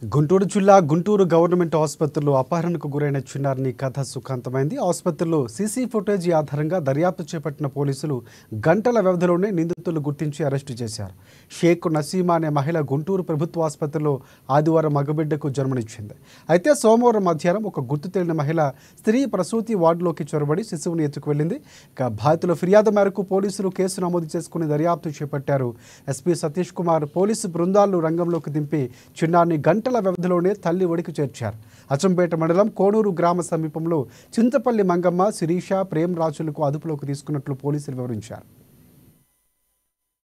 గుంటూరు జిల్లా గుంటూరు గవర్నమెంట్ ఆసుపత్రిలో అపహరణకు గురైన చిన్నారిని కథ సుఖాంతమైంది. ఆసుపత్రిలో సీసీ ఫుటేజీ ఆధారంగా దర్యాప్తు చేపట్టిన పోలీసులు గంటల వ్యవధిలోనే నిందితులు గుర్తించి అరెస్టు చేశారు. షేక్ నసీమా అనే మహిళ గుంటూరు ప్రభుత్వ ఆసుపత్రిలో ఆదివారం మగబిడ్డకు జన్మనిచ్చింది. అయితే సోమవారం మధ్యాహ్నం ఒక గుర్తు తెలియని మహిళ స్త్రీ ప్రసూతి వార్డులోకి చొరబడి శిశువుని ఎత్తుకువెళ్లింది. బాధితుల ఫిర్యాదు మేరకు పోలీసులు కేసు నమోదు చేసుకుని దర్యాప్తు చేపట్టారు. ఎస్పీ సతీష్ కుమార్ పోలీసు బృందాలను రంగంలోకి దింపి చిన్నారిని గంటల వ్యవధిలోనే తల్లి ఒడికి చేర్చారు. అచ్చంపేట మండలం కోనూరు గ్రామ సమీపంలో చింతపల్లి మంగమ్మ, శిరీష, ప్రేమ్ రాజులకు అదుపులోకి తీసుకున్నట్లు పోలీసులు వివరించారు.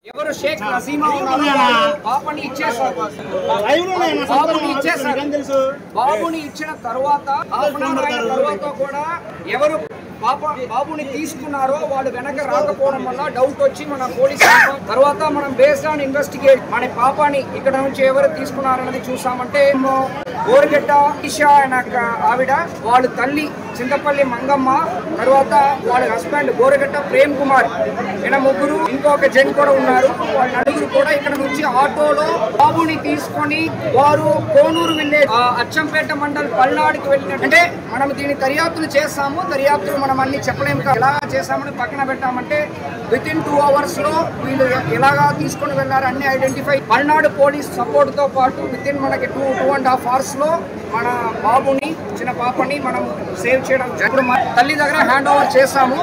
ఎవరు షేక్ నసీమా బాబుని ఇచ్చేసారు. బాబుని ఇచ్చిన తర్వాత కూడా ఎవరు బాబుని తీసుకున్నారో వాళ్ళు వెనక రాకపోవడం వల్ల డౌట్ వచ్చి మన పోలీసు తర్వాత మనం బేస్డ్ ఆన్ ఇన్వెస్టిగేట్ మన పాపని ఇక్కడ నుంచి ఎవరు తీసుకున్నారన్నది చూసామంటే గోరగట్ట ఈషా అనే ఆవిడ, వాళ్ళ తల్లి చింతపల్లి మంగమ్మ, తర్వాత వాళ్ళ హస్బెండ్ గోరగట్ట ప్రేమ్ కుమార్, ఈయన ముగ్గురు, ఇంకొక జన్ కూడా ఉన్నారు. వాళ్ళ నలుగురు కూడా ఇక్కడ నుంచి ఆటోలో బాబుని తీసుకొని వారు కోనూరు విలేజ్ అచ్చంపేట మండల్ పల్నాడుకి వెళ్ళినట్టు. అంటే మనం దీన్ని దర్యాప్తులు చేస్తాము, దర్యాప్తులు మనం అన్ని చెప్పలేము. ఎలా చేస్తామని పక్కన పెట్టామంటే విత్ ఇన్ 2 hours లో వీళ్ళు ఎలాగా తీసుకొని వెళ్ళారు అన్ని ఐడెంటిఫై. పల్నాడు పోలీస్ సపోర్ట్ తో పాటు విత్ ఇన్ మనకి 2.5 hours లో మన బాబుని, చిన్న పాపని మనం సేవ్ చేయడం. ఇప్పుడు మా తల్లి దగ్గర హ్యాండ్ ఓవర్ చేసాము.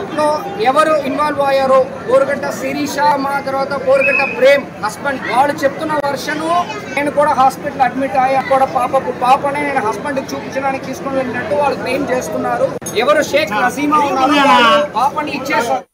ఎవరు ఇన్వాల్వ్ అయ్యారో గోరగట్ట శిరీష, మా తర్వాత గోరగట్ట ప్రేమ్ హస్బెండ్, వాళ్ళు చెప్తున్న వర్షన్ నేను కూడా హాస్పిటల్ అడ్మిట్ అయ్యా కూడా పాపనే నేను హస్బెండ్ చూపించడానికి తీసుకొని వెళ్ళినట్టు వాళ్ళు క్లెయిమ్ చేస్తున్నారు. ఎవరు షేక్ నసీమా పాపని ఇచ్చేసారు.